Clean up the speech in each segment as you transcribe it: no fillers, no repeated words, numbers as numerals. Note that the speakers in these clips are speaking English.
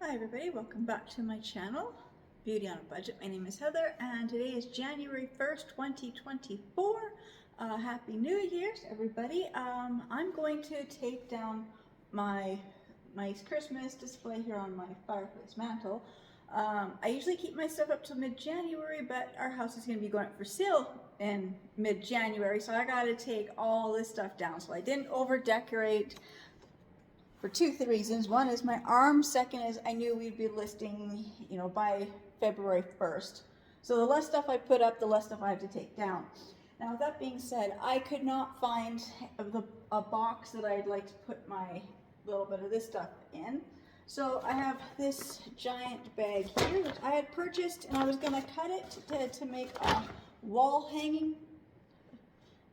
Hi everybody, welcome back to my channel, Beauty on a Budget. My name is Heather and today is January 1st, 2024. Happy New Year's everybody. I'm going to take down my nice Christmas display here on my fireplace mantle. I usually keep my stuff up till mid-January, but our house is going to be going up for sale in mid-January, so I got to take all this stuff down. So I didn't over-decorate for two reasons. One is my arm. Second is I knew we'd be listing, by February 1st. So the less stuff I put up, the less stuff I have to take down. Now, with that being said, I could not find a box that I'd like to put my little bit of this stuff in. So I have this giant bag here, which I had purchased, and I was going to cut it to make a wall hanging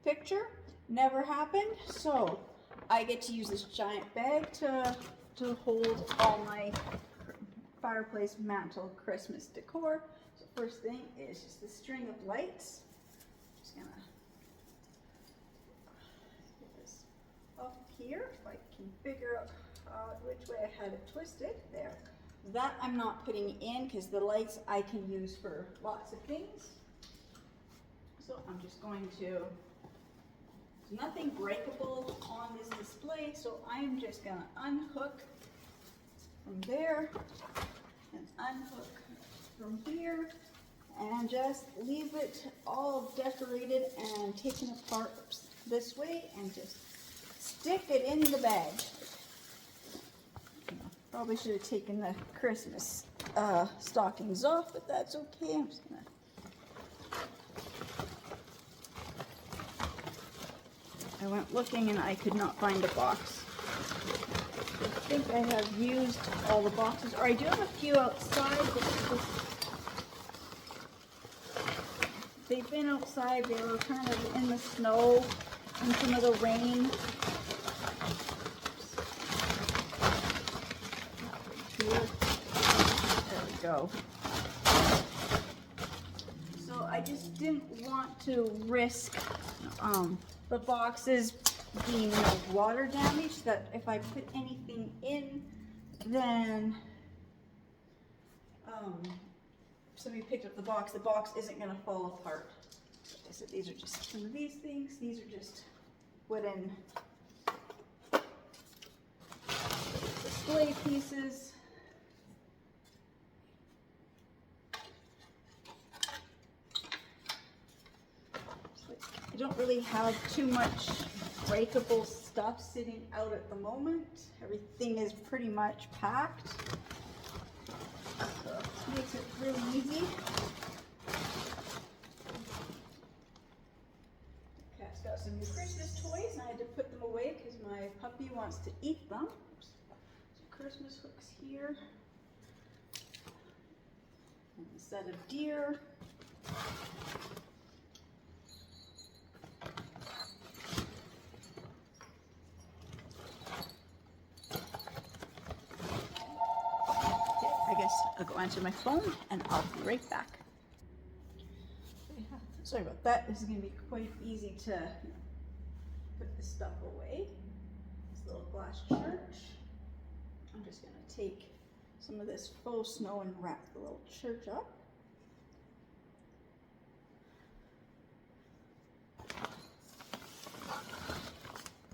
picture. Never happened. So I get to use this giant bag to hold all my fireplace mantle Christmas decor. So first thing is just the string of lights. I'm just gonna get this up here if I can figure out which way I had it twisted. There. That I'm not putting in because the lights I can use for lots of things. So I'm just going to. Nothing breakable on this display, so I'm just gonna unhook from there and unhook from here and just leave it all decorated and taken apart this way and just stick it in the bag. Probably should have taken the Christmas stockings off, but that's okay. I'm just gonna I went looking and I could not find a box. I think I have used all the boxes, or I do have a few outside, but they've been outside. They were kind of in the snow and some of the rain. There we go. So I just didn't want to risk the boxes being water damaged, that if I put anything in, then somebody picked up the box isn't going to fall apart. Like I said, these are just some of these things. These are just wooden display pieces. I don't really have too much breakable stuff sitting out at the moment. Everything is pretty much packed. So this makes it really easy. Cat's got some new Christmas toys, and I had to put them away because my puppy wants to eat them. Some Christmas hooks here. And a set of deer. I'll go answer my phone and I'll be right back. Sorry about that. This is going to be quite easy to put this stuff away. This little glass church. I'm just going to take some of this faux snow and wrap the little church up.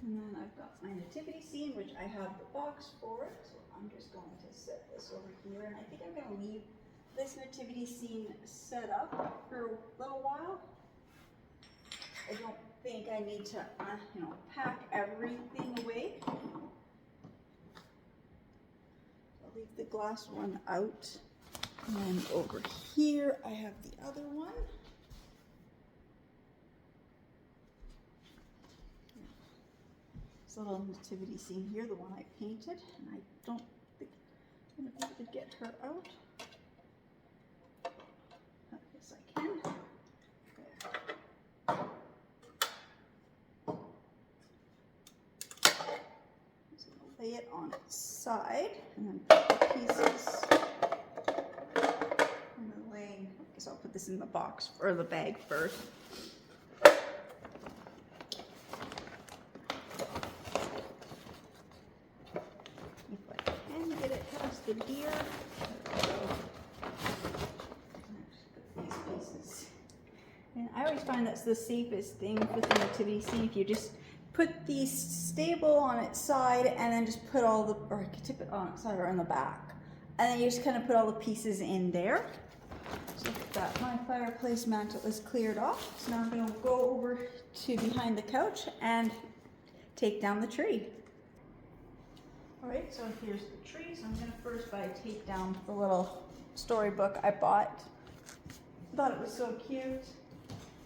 And then I've got my nativity scene, which I have the box for it. So I'm just going to set this over here. And I think I'm going to leave this nativity scene set up for a little while. I don't think I need to, pack everything away. I'll leave the glass one out. And then over here, I have the other one. Little nativity scene here, the one I painted, and I don't think I'm going to be able to get her out. Yes, I can. I'm just going to lay it on its side, and then put the pieces. I'm laying. I guess I'll put this in the box or the bag first. Get it past the deer. These pieces. And I always find that's the safest thing for the nativity scene. If you just put the stable on its side and then just put all the, or you can tip it on its side or on the back. And then you just kind of put all the pieces in there. So that my fireplace mantle is cleared off. So now I'm going to go over to behind the couch and take down the tree. Alright, so here's the tree. So I'm going to first take down the little storybook I bought. Thought it was so cute.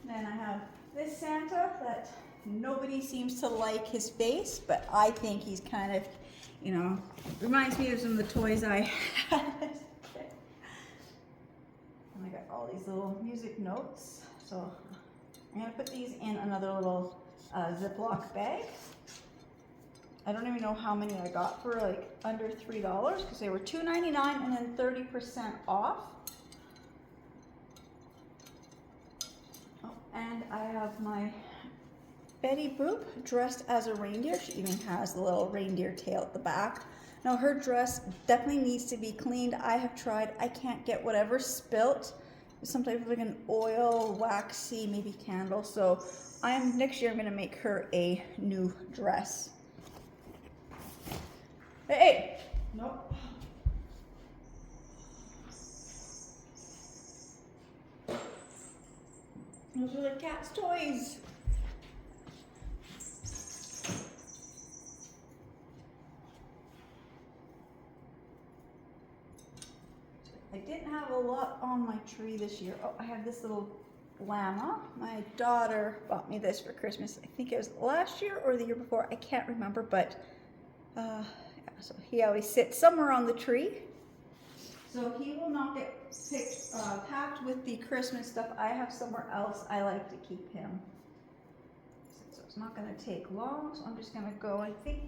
Then I have this Santa that nobody seems to like his face, but I think he's kind of, you know, reminds me of some of the toys I had. And I got all these little music notes. So I'm going to put these in another little Ziploc bag. I don't even know how many I got for like under $3 because they were $2.99 and then 30% off. Oh, and I have my Betty Boop dressed as a reindeer. She even has the little reindeer tail at the back. Now her dress definitely needs to be cleaned. I have tried. I can't get whatever spilt. Some type of like an oil, waxy, maybe candle. So next year I'm going to make her a new dress. Hey! Nope. Those are the cat's toys. I didn't have a lot on my tree this year. Oh, I have this little llama. My daughter bought me this for Christmas. I think it was last year or the year before. I can't remember, but yeah, so he always sits somewhere on the tree. So he will not get packed with the Christmas stuff. I have somewhere else I like to keep him. So it's not going to take long. So I'm just going to go, I think,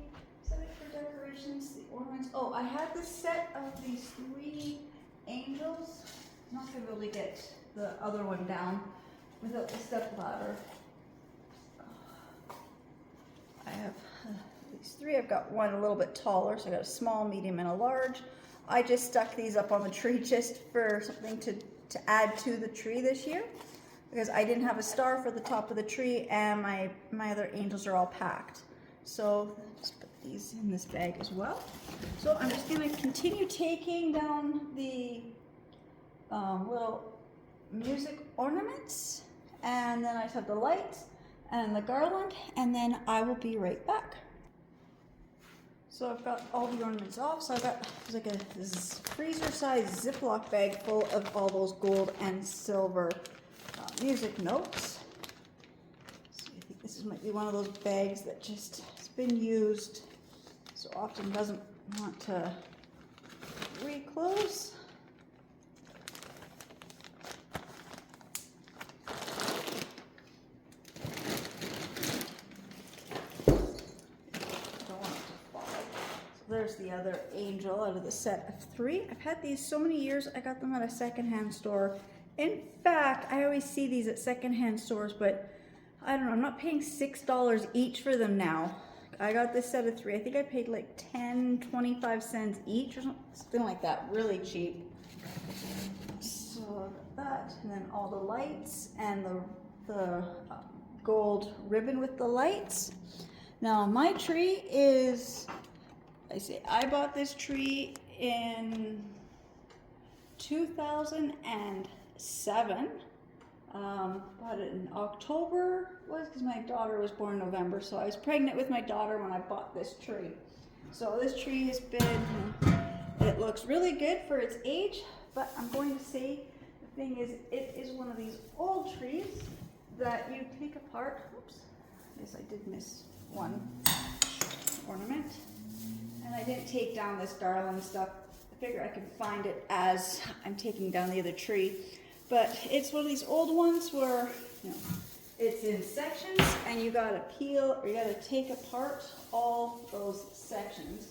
set it for decorations, the ornaments. Oh, I had this set of these 3 angels. I'm not going to be able to get the other one down without the step ladder. I have these 3. I've got one a little bit taller, so I got a small, medium, and a large. I just stuck these up on the tree just for something to add to the tree this year because I didn't have a star for the top of the tree and my other angels are all packed. So just put these in this bag as well. So I'm just going to continue taking down the little music ornaments, and then I just have the lights and the garland, and then I will be right back. So I've got all the ornaments off. So I've got like this freezer-sized Ziploc bag full of all those gold and silver music notes. So I think this might be one of those bags that just has been used so often doesn't want to reclose. There's the other angel out of the set of 3. I've had these so many years. I got them at a secondhand store. In fact, I always see these at secondhand stores, but I don't know. I'm not paying $6 each for them now. I got this set of 3. I think I paid like 25 cents each or something like that. Really cheap. So that, and then all the lights and the gold ribbon with the lights. Now my tree is, I bought this tree in 2007. Bought it in October, because my daughter was born in November, so I was pregnant with my daughter when I bought this tree. So this tree has been, it looks really good for its age, but I'm going to say, the thing is, it is one of these old trees that you take apart. Oops, I guess I did miss one ornament. And I didn't take down this garland stuff. I figure I can find it as I'm taking down the other tree. But it's one of these old ones where, you know, it's in sections and you gotta peel or you gotta take apart all those sections.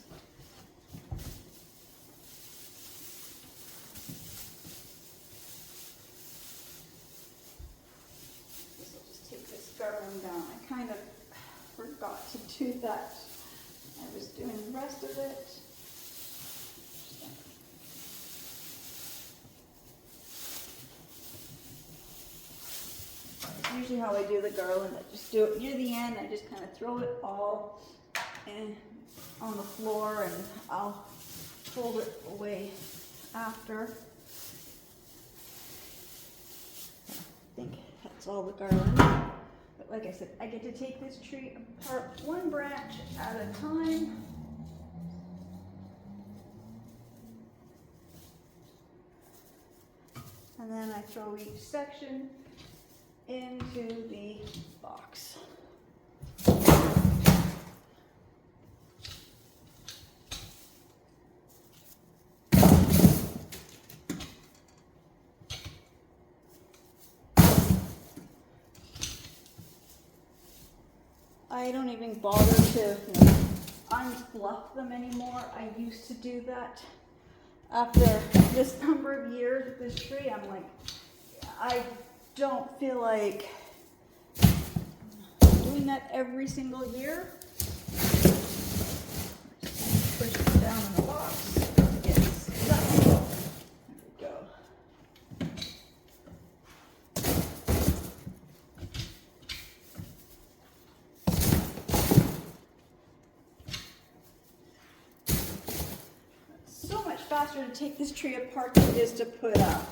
So I'll just take this garland down. I kind of forgot to do that. I was doing the rest of it. usually how I do the garland. I just do it near the end. I just kind of throw it all on the floor, and I'll fold it away after. I think that's all the garland. But like I said, I get to take this tree apart one branch at a time. And then I throw each section into the box. I don't even bother to unfluff them anymore. I used to do that. After this number of years with this tree, I'm like, I don't feel like doing that every single year. Just push it down in the box. Get it stuck. There we go. So much faster to take this tree apart than it is to put up.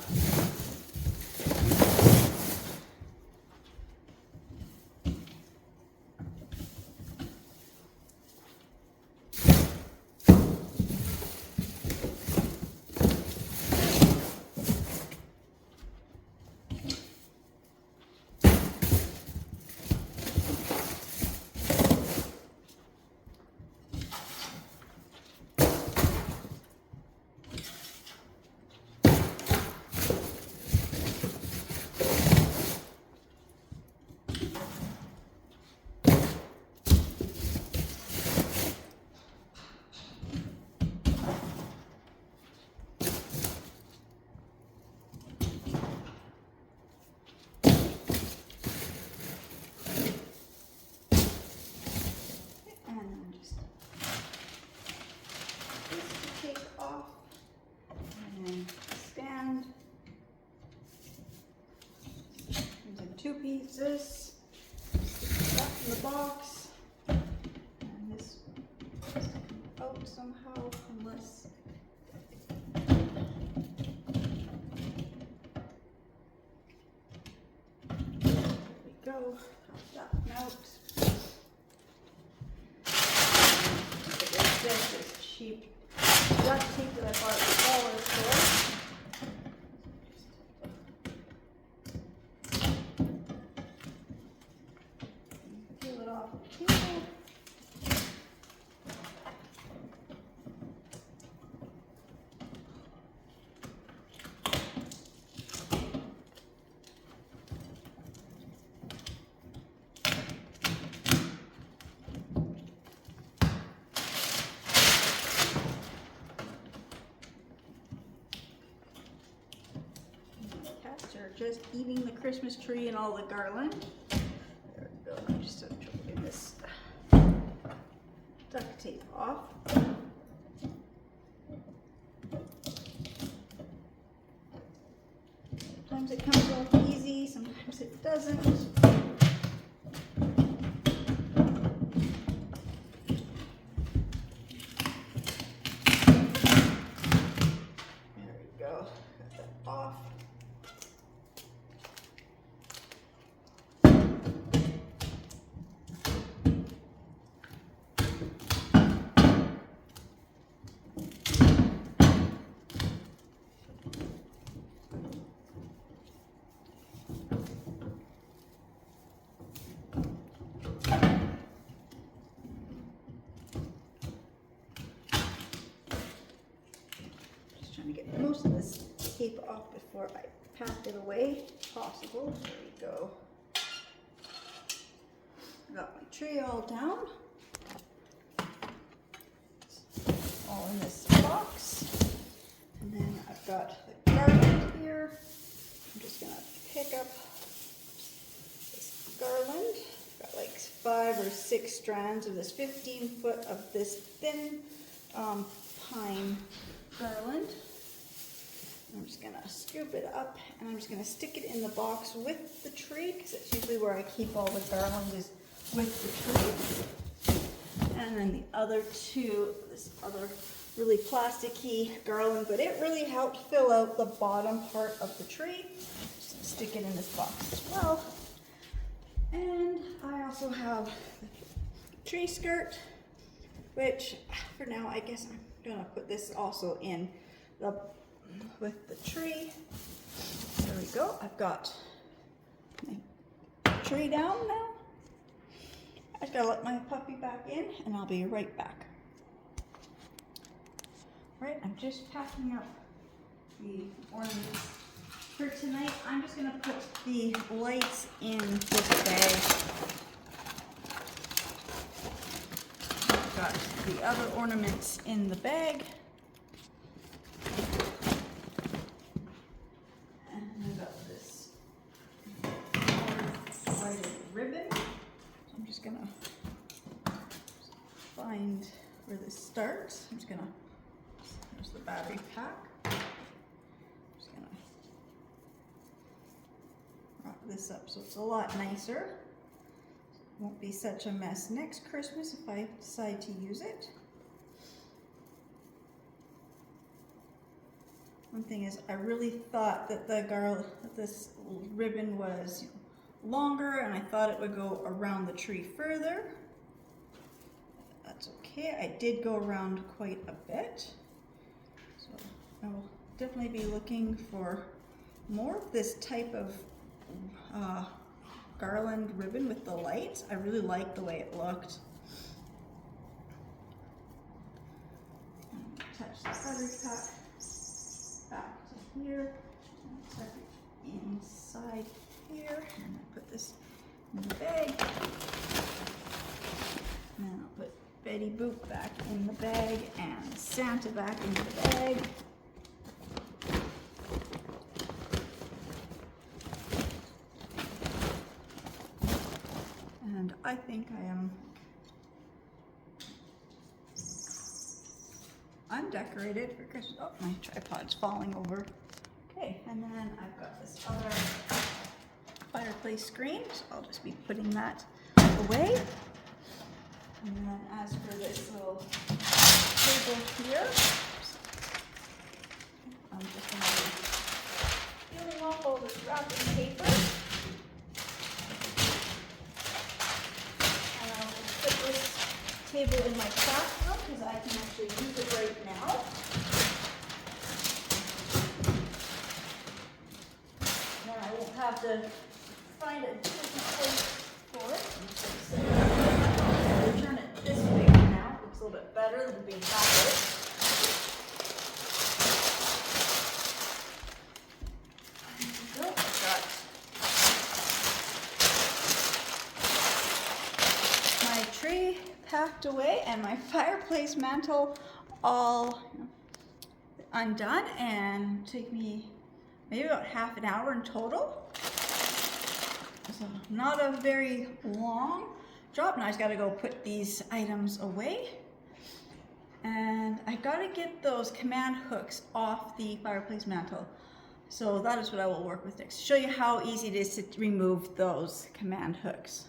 Two pieces, back in the box, and this has to come out somehow, unless there we go, that one out. This is cheap duct tape that I bought at the dollar store. Are just eating the Christmas tree and all the garland. There we go. I'm just getting this duct tape off. Sometimes it comes off easy, sometimes it doesn't. There we go. Got that off. Trying to get most of this tape off before I pack it away, if possible. There we go. Got my tree all down. It's all in this box. And then I've got the garland here. I'm just gonna pick up this garland. I've got like 5 or 6 strands of this 15-foot of this thin pine garland. I'm just gonna scoop it up and I'm just gonna stick it in the box with the tree, because it's usually where I keep all the garland is with the tree. And then the other two, this other really plasticky garland, but it really helped fill out the bottom part of the tree. Just stick it in this box as well. And I also have the tree skirt, which for now I guess I'm gonna put this also in the with the tree. There we go. I've got my tree down now. I just gotta let my puppy back in and I'll be right back. Right, I'm just packing up the ornaments for tonight. I'm just gonna put the lights in this bag. I've got the other ornaments in the bag. And I've got this white ribbon. So I'm just gonna find where this starts. I'm just gonna, there's the battery pack. I'm just gonna wrap this up so it's a lot nicer. It won't be such a mess next Christmas if I decide to use it. One thing is, I really thought that this ribbon was longer, and I thought it would go around the tree further. That's okay. I did go around quite a bit. So I will definitely be looking for more of this type of garland ribbon with the lights. I really liked the way it looked. Touch the battery pack back to here, and tuck it inside here, and I put this in the bag. And then I'll put Betty Boop back in the bag and Santa back into the bag. And I think I'm decorated for Christmas. Oh, my tripod's falling over. Okay, and then I've got this other fireplace screen, so I'll just be putting that away. And then as for this little table here, I'm just going to be peeling off all this wrapping paper. And I'll just put this table in my craft room because I can actually use it right now. Then I won't have to find a different place for it. I'll turn it this way now. It looks a little bit better than being backwards. There we go. I've got my tree packed away and my fireplace mantle all undone, and took me maybe about half an hour in total. So not a very long job. Now I just got to go put these items away, and I got to get those command hooks off the fireplace mantle. So that is what I will work with next. Show you how easy it is to remove those command hooks.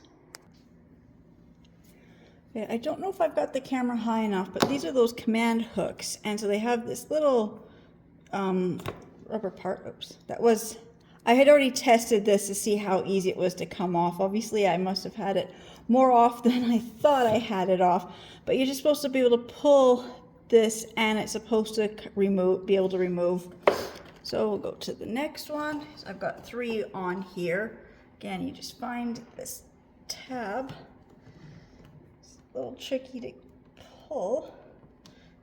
Okay, I don't know if I've got the camera high enough, but these are those command hooks, and so they have this little rubber part. Oops, I had already tested this to see how easy it was to come off. Obviously, I must have had it more off than I thought I had it off, but you're just supposed to be able to pull this, and it's supposed to be able to remove. So we'll go to the next one. So I've got 3 on here. Again, you just find this tab. A little tricky to pull.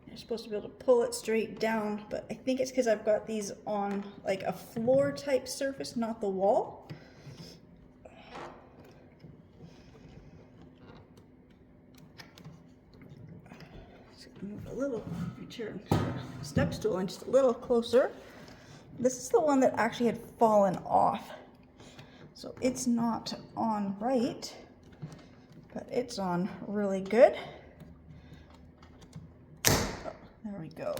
You're supposed to be able to pull it straight down, but I think it's because I've got these on like a floor type surface, not the wall. Just move a little, return step stool in just a little closer. This is the one that actually had fallen off, so it's not on right. But it's on really good. Oh, there we go.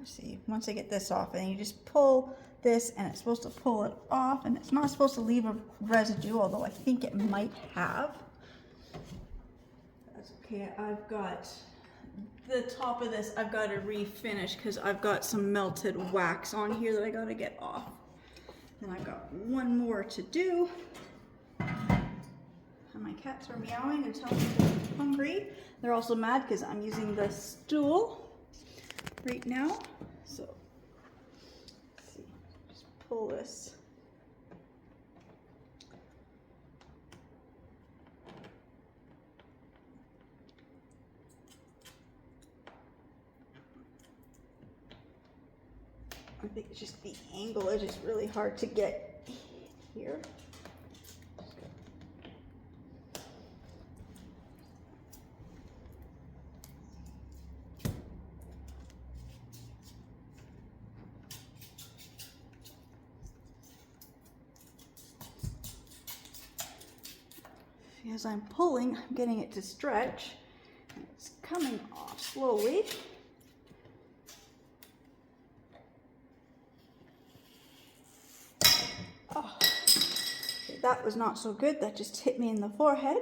see, once I get this off, and you just pull this, and it's supposed to pull it off, and it's not supposed to leave a residue, although I think it might have. That's okay. I've got the top of this, I've got to refinish because I've got some melted wax on here that I got to get off. Then I've got one more to do. And my cats are meowing and telling me they're hungry. They're also mad because I'm using the stool right now. So, let's see, just pull this. I think it's just the angle is just really hard to get here. As I'm pulling, I'm getting it to stretch. It's coming off slowly. Oh, okay, that was not so good. That just hit me in the forehead.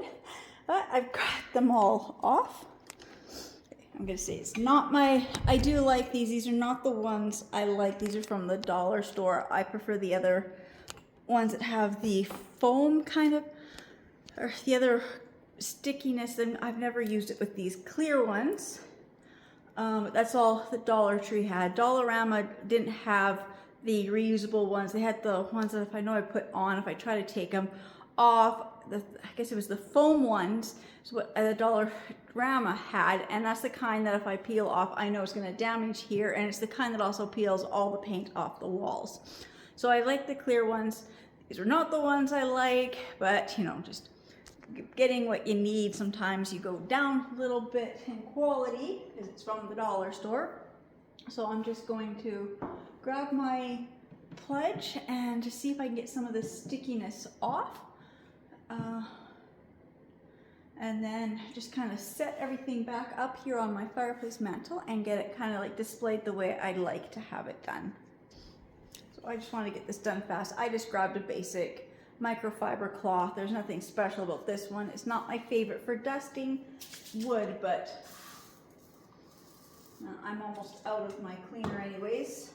But I've got them all off. Okay, I'm gonna say it's not my, I do like these. These are not the ones I like. These are from the dollar store. I prefer the other ones that have the foam kind of, or the other stickiness, and I've never used it with these clear ones. That's all the Dollar Tree had. Dollarama didn't have the reusable ones. They had the ones that if I know I put on, if I try to take them off, I guess it was the foam ones, is what the Dollarama had, and that's the kind that if I peel off, I know it's gonna damage here, and it's the kind that also peels all the paint off the walls. So I like the clear ones. These are not the ones I like, but you know, just getting what you need. Sometimes you go down a little bit in quality because it's from the dollar store. So I'm just going to grab my pledge and just see if I can get some of the stickiness off. And then just kind of set everything back up here on my fireplace mantle and get it kind of like displayed the way I'd like to have it done. So I just want to get this done fast. I just grabbed a basic microfiber cloth. There's nothing special about this one. It's not my favorite for dusting wood, but I'm almost out of my cleaner anyways.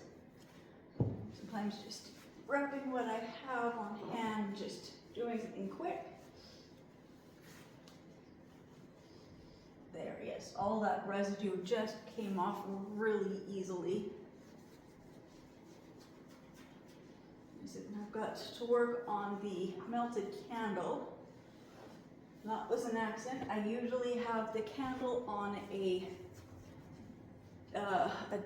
Sometimes just grabbing what I have on hand, just doing something quick. There, yes, all that residue just came off really easily. I've got to work on the melted candle. That was an accident. I usually have the candle on a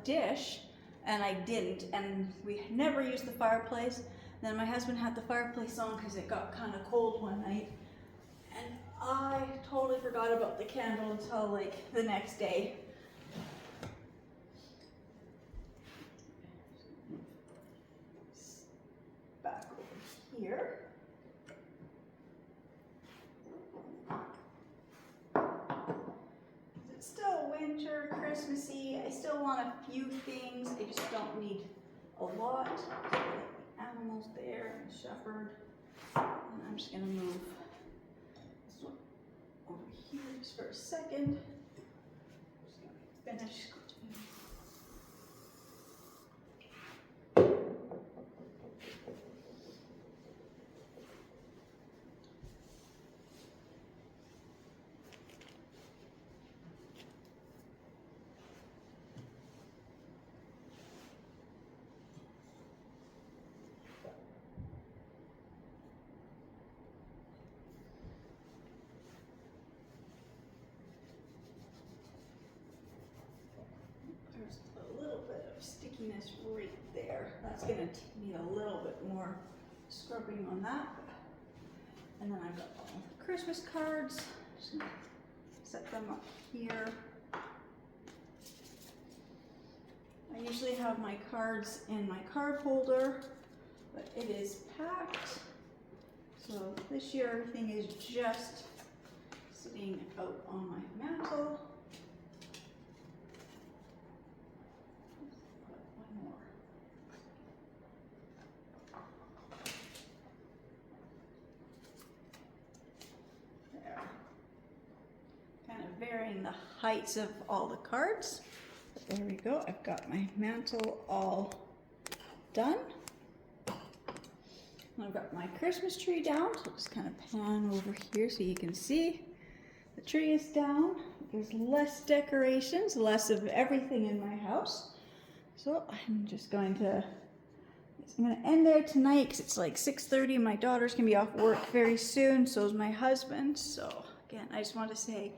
dish, and I didn't, and we never used the fireplace. Then my husband had the fireplace on because it got kind of cold one night, and I totally forgot about the candle until like the next day. Back over here. It's still winter, Christmassy. I still want a few things. I just don't need a lot. So the animals there and the shepherd. And I'm just gonna move this one over here just for a second. Just gonna finish. There's a little bit of stickiness right there. That's going to need a little bit more scrubbing on that. And then I've got all the Christmas cards. Just gonna set them up here. I usually have my cards in my card holder, but it is packed. So this year everything is just sitting out on my mantle. comparing the heights of all the cards. But there we go. I've got my mantle all done. I've got my Christmas tree down, so I'll just kind of pan over here so you can see. The tree is down. There's less decorations, less of everything in my house. So I'm just going to end there tonight because it's like 6:30. My daughter's gonna be off work very soon, so is my husband. So again, I just want to say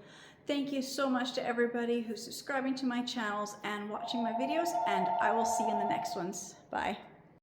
thank you so much to everybody who's subscribing to my channels and watching my videos, and I will see you in the next ones. Bye.